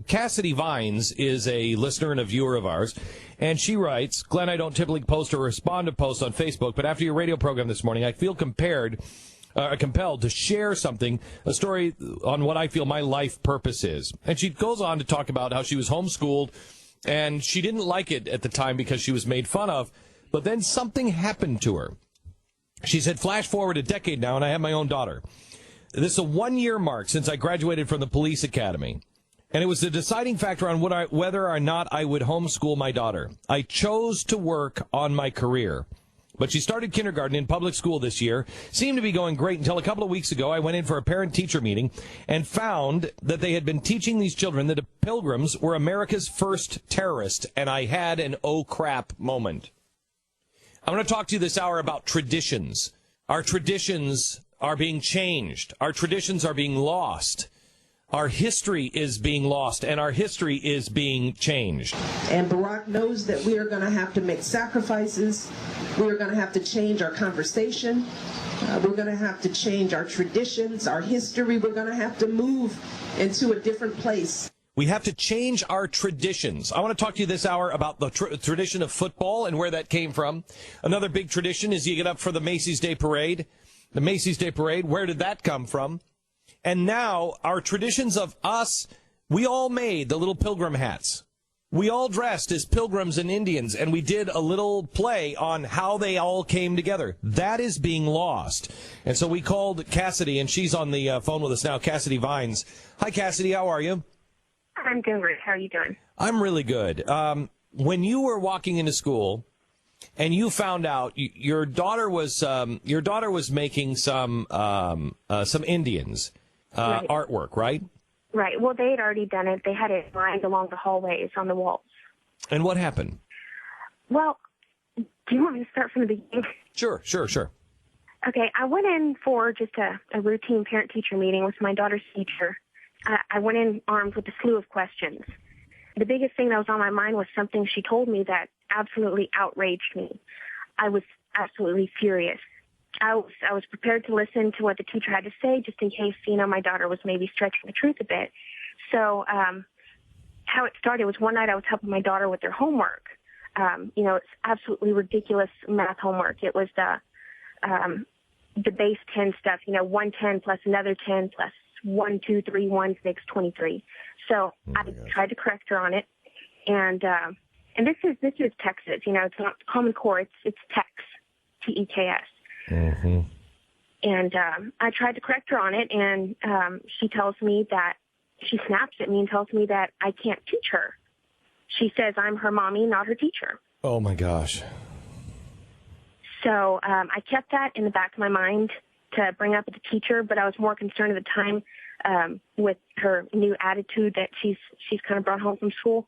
Cassidy Vines is a listener and a viewer of ours, and she writes, Glenn, I don't typically post or respond to posts on Facebook, but after your radio program this morning, I feel compelled to share something, a story on what I feel my life purpose is. And she goes on to talk about how she was homeschooled, and she didn't like it at the time because she was made fun of, but then something happened to her. She said, flash forward a decade now, and I have my own daughter. This is a 1-year mark since I graduated from the police academy, and it was the deciding factor on whether or not I would homeschool my daughter. I chose to work on my career. But she started kindergarten in public school this year, seemed to be going great until a couple of weeks ago. I went in for a parent-teacher meeting and found that they had been teaching these children that the Pilgrims were America's first terrorists, and I had an oh crap moment. I'm going to talk to you this hour about traditions. Our traditions are being changed. Our traditions are being lost. Our history is being lost, and our history is being changed. And Barack knows that we are going to have to make sacrifices. We are going to have to change our conversation. We're going to have to change our traditions, our history. We're going to have to move into a different place. We have to change our traditions. I want to talk to you this hour about the tradition of football and where that came from. Another big tradition is you get up for the Macy's Day Parade. The Macy's Day Parade, where did that come from? And now our traditions of us, we all made the little pilgrim hats. We all dressed as pilgrims and Indians, and we did a little play on how they all came together. That is being lost. And so we called Cassidy, and she's on the phone with us now, Cassidy Vines. Hi, Cassidy. How are you? I'm doing great. How are you doing? I'm really good. When you were walking into school and you found out your daughter was making some Indians Right. artwork, right? Right. Well, they had already done it. They had it lined along the hallways on the walls. And what happened? Well, do you want me to start from the beginning? Sure. Okay, I went in for just a routine parent-teacher meeting with my daughter's teacher. I went in armed with a slew of questions. The biggest thing that was on my mind was something she told me that absolutely outraged me. I was absolutely furious. I was prepared to listen to what the teacher had to say just in case, my daughter was maybe stretching the truth a bit. So how it started was one night I was helping my daughter with their homework. It's absolutely ridiculous math homework. It was the base 10 stuff, 110 plus another 10 plus 1, 2, 3, 1 makes 23. So I tried to correct her on it. And this is Texas, it's not Common Core, it's Tex, T-E-K-S. Mm-hmm. And I tried to correct her on it, and she snaps at me and tells me that I can't teach her. She says I'm her mommy, not her teacher. Oh, my gosh. So I kept that in the back of my mind to bring up with the teacher, but I was more concerned at the time with her new attitude that she's kind of brought home from school.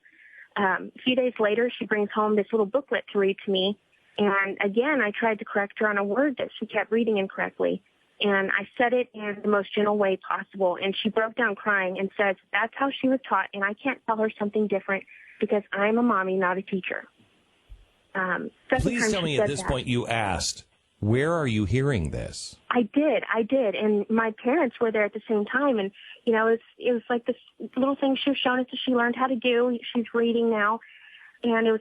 A few days later, she brings home this little booklet to read to me. And again, I tried to correct her on a word that she kept reading incorrectly. And I said it in the most gentle way possible. And she broke down crying and said, that's how she was taught, and I can't tell her something different because I'm a mommy, not a teacher. Please tell me at this point you asked, where are you hearing this? I did. And my parents were there at the same time. And, it was like this little thing she was showing us that she learned how to do. She's reading now. And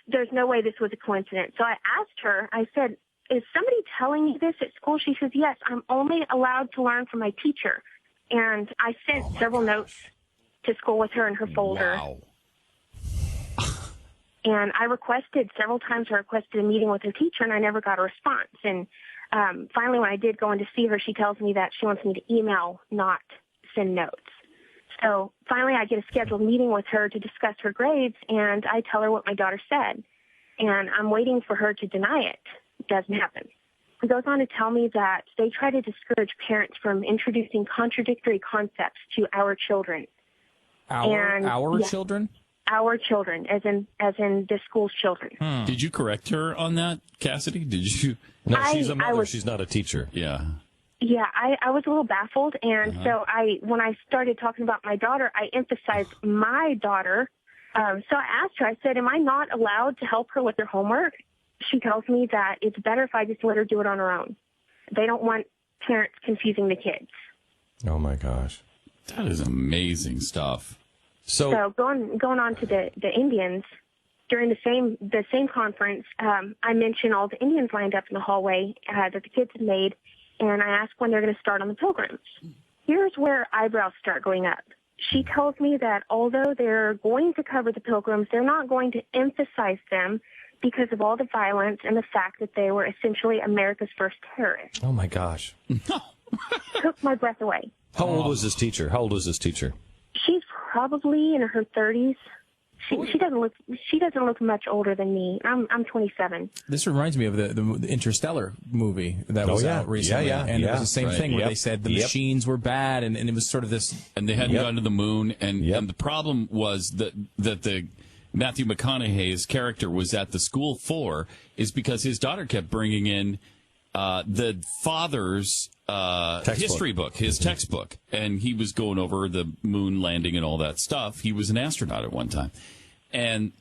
there's no way this was a coincidence. So I asked her, I said, is somebody telling you this at school? She says, yes, I'm only allowed to learn from my teacher. And I sent several notes to school with her in her folder. Wow. And I requested a meeting with her teacher, and I never got a response. And finally, when I did go in to see her, she tells me that she wants me to email, not send notes. So finally, I get a scheduled meeting with her to discuss her grades, and I tell her what my daughter said. And I'm waiting for her to deny it. It doesn't happen. It goes on to tell me that they try to discourage parents from introducing contradictory concepts to our children. Our children? Our children, as in the school's children. Did you correct her on that, Cassidy? Did you? No, she's a mother. She's not a teacher. Yeah. Yeah, I was a little baffled, and so when I started talking about my daughter, I emphasized my daughter. So I asked her, I said, am I not allowed to help her with her homework? She tells me that it's better if I just let her do it on her own. They don't want parents confusing the kids. Oh, my gosh. That is amazing stuff. So going on to the Indians, during the same conference, I mentioned all the Indians lined up in the hallway that the kids had made, and I asked when they're going to start on the Pilgrims. Here's where eyebrows start going up. She tells me that although they're going to cover the Pilgrims, they're not going to emphasize them because of all the violence and the fact that they were essentially America's first terrorists. Oh, my gosh. Took my breath away. How old was this teacher? She's probably in her 30s. She doesn't look much older than me. I'm 27. This reminds me of the Interstellar movie that was out recently. And it was the same thing where they said the machines were bad, and it was sort of this. And they hadn't gone to the moon, and the problem was that the Matthew McConaughey's character was at the school for is because his daughter kept bringing in the father's history book, his textbook, and he was going over the moon landing and all that stuff. He was an astronaut at one time, and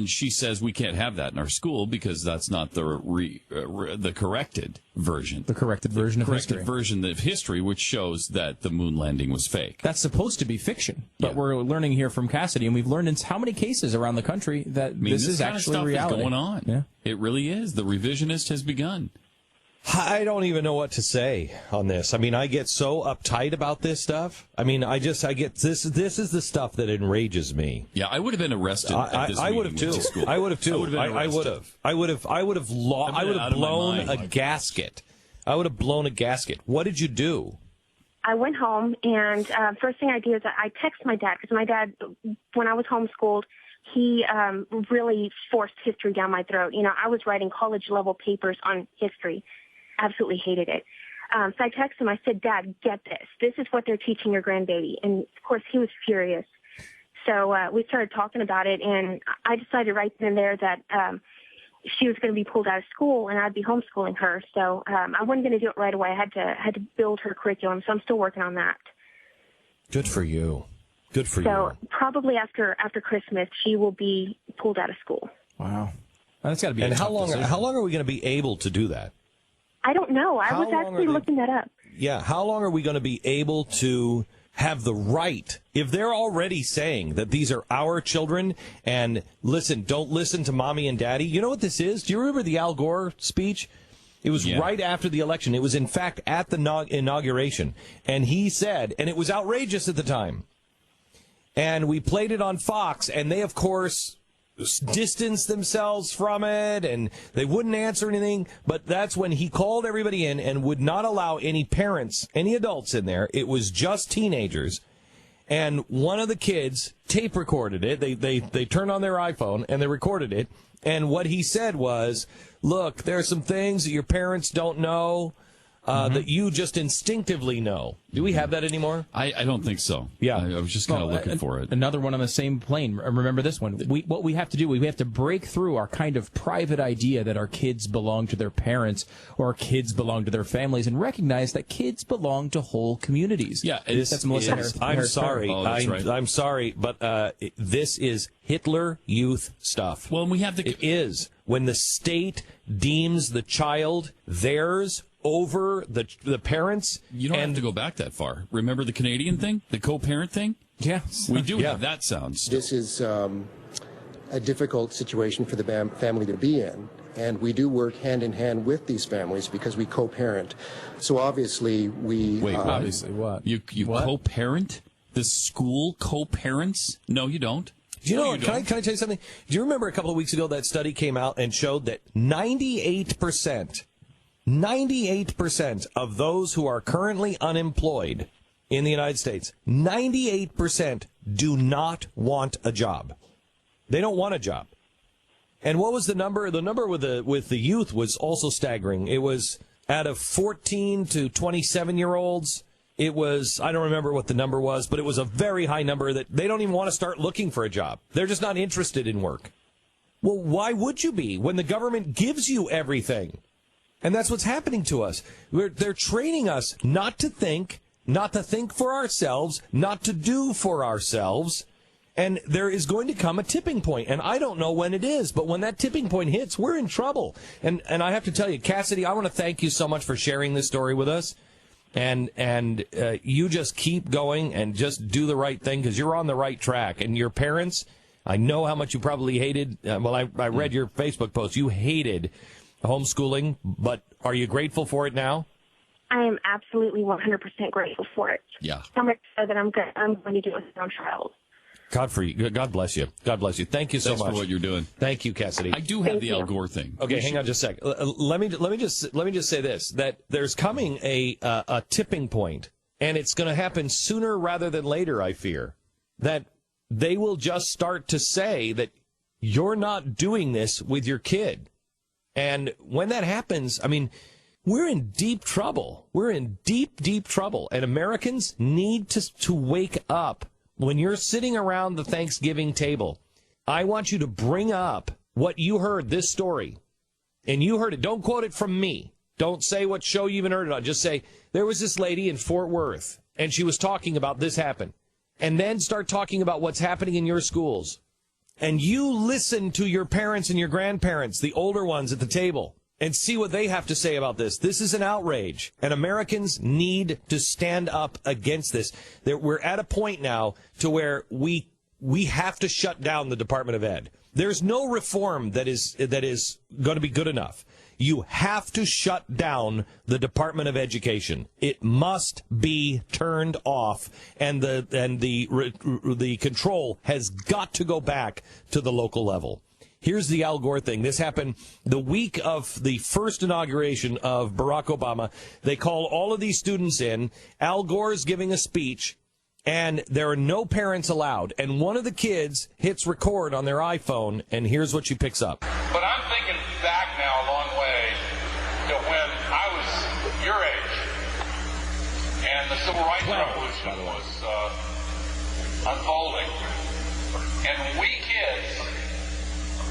she says we can't have that in our school because that's not the corrected version. The corrected version of history. Version of history, which shows that the moon landing was fake. That's supposed to be fiction, but we're learning here from Cassidy, and we've learned in how many cases around the country that this is actually reality. Is going on. Yeah. It really is. The revisionist has begun. I don't even know what to say on this. I mean, I get so uptight about this stuff. I mean, I get this is the stuff that enrages me. Yeah, I would have been arrested. I would have too. I would have too. I would have blown a gasket. I would have blown a gasket. What did you do? I went home, and first thing I did is I texted my dad, because my dad, when I was homeschooled, he really forced history down my throat. You know, I was writing college-level papers on history. Absolutely hated it. So I texted him. I said, Dad, get this. This is what they're teaching your grandbaby. And, of course, he was furious. So we started talking about it, and I decided right then and there that she was going to be pulled out of school, and I'd be homeschooling her. So I wasn't going to do it right away. I had to build her curriculum, so I'm still working on that. Good for you. Good for you. So probably after Christmas, she will be pulled out of school. Wow. That's got to be. And how long are we going to be able to do that? I don't know. I was actually looking that up. Yeah. How long are we going to be able to have the right, if they're already saying that these are our children and don't listen to mommy and daddy? You know what this is? Do you remember the Al Gore speech? It was right after the election. It was, in fact, at the inauguration. And he said, and it was outrageous at the time, and we played it on Fox, and they, of course, distanced themselves from it, and they wouldn't answer anything. But that's when he called everybody in and would not allow any parents, any adults in there. It was just teenagers. And one of the kids tape recorded it. They turned on their iPhone, and they recorded it. And what he said was, look, there are some things that your parents don't know that you just instinctively know. Do we have that anymore? I don't think so. Yeah. I was just kind of looking for it. Another one on the same plane. Remember this one. What we have to do, we have to break through our kind of private idea that our kids belong to their parents or our kids belong to their families, and recognize that kids belong to whole communities. Yeah. That's Melissa I'm sorry. Oh, that's right. I'm sorry, but this is Hitler Youth stuff. Well, we have to... It is. When the state deems the child theirs over the parents. You don't have to go back that far. Remember the Canadian thing? The co-parent thing? Yeah. We do have that sound still. This is a difficult situation for the family to be in. And we do work hand in hand with these families because we co-parent. So obviously we... Wait, obviously what? You what? co-parent? The school co-parents? No, you don't. Do you know, can I tell you something? Do you remember a couple of weeks ago that study came out and showed that 98% of those who are currently unemployed in the United States, 98% do not want a job. They don't want a job. And what was the number? The number with the youth was also staggering. It was out of 14 to 27-year-olds. It was, I don't remember what the number was, but it was a very high number that they don't even want to start looking for a job. They're just not interested in work. Well, why would you be when the government gives you everything? And that's what's happening to us. They're training us not to think for ourselves, not to do for ourselves. And there is going to come a tipping point, and I don't know when it is, but when that tipping point hits, we're in trouble. And I have to tell you, Cassidy, I want to thank you so much for sharing this story with us. And you just keep going and just do the right thing because you're on the right track. And your parents, I know how much you probably hated. I read your Facebook post. You hated homeschooling, but are you grateful for it now? I am absolutely 100% grateful for it. Yeah. So much so that I'm going to do it on trials. God for you. God bless you. God bless you. Thank you so Thanks much for what you're doing. Thank you, Cassidy. I do have the Al Gore thing. Okay, hang on just a sec. Let me just say this: that there's coming a tipping point, and it's going to happen sooner rather than later. I fear that they will just start to say that you're not doing this with your kid, and when that happens, I mean, we're in deep trouble. We're in deep trouble, and Americans need to wake up. When you're sitting around the Thanksgiving table, I want you to bring up what you heard, this story, and you heard it. Don't quote it from me. Don't say what show you even heard it on. Just say, there was this lady in Fort Worth, and she was talking about this happened. And then start talking about what's happening in your schools. And you listen to your parents and your grandparents, the older ones at the table, and see what they have to say about this. This is an outrage, and Americans need to stand up against this. We're at a point now to where we have to shut down the Department of Ed. There's no reform that is going to be good enough. You have to shut down the Department of Education. It must be turned off, and the control has got to go back to the local level. Here's the Al Gore thing. This happened the week of the first inauguration of Barack Obama. They call all of these students in. Al Gore's giving a speech, and there are no parents allowed. And one of the kids hits record on their iPhone, and here's what she picks up. But I'm thinking back now a long way to when I was your age, and the Civil Rights Revolution was unfolding. And we kids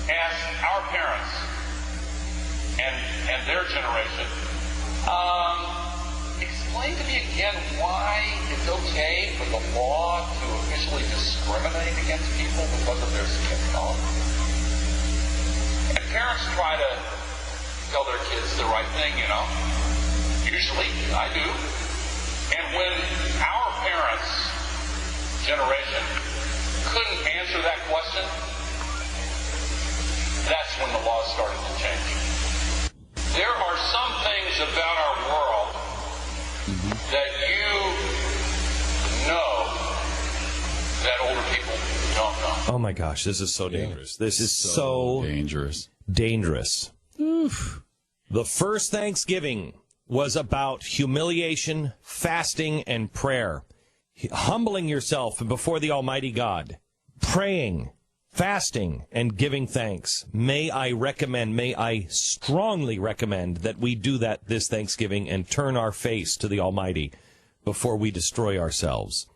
asked our parents and their generation, explain to me again why it's okay for the law to officially discriminate against people because of their skin color. And parents try to tell their kids the right thing, you know. Usually, I do. And when our parents' generation couldn't answer that question, that's when the laws started to change. There are some things about our world that you know that older people don't know. Oh, my gosh, this is so dangerous. This is so dangerous. Oof. The first Thanksgiving was about humiliation, fasting, and prayer. Humbling yourself before the Almighty God. Praying. Fasting and giving thanks. May I strongly recommend that we do that this Thanksgiving and turn our face to the Almighty before we destroy ourselves.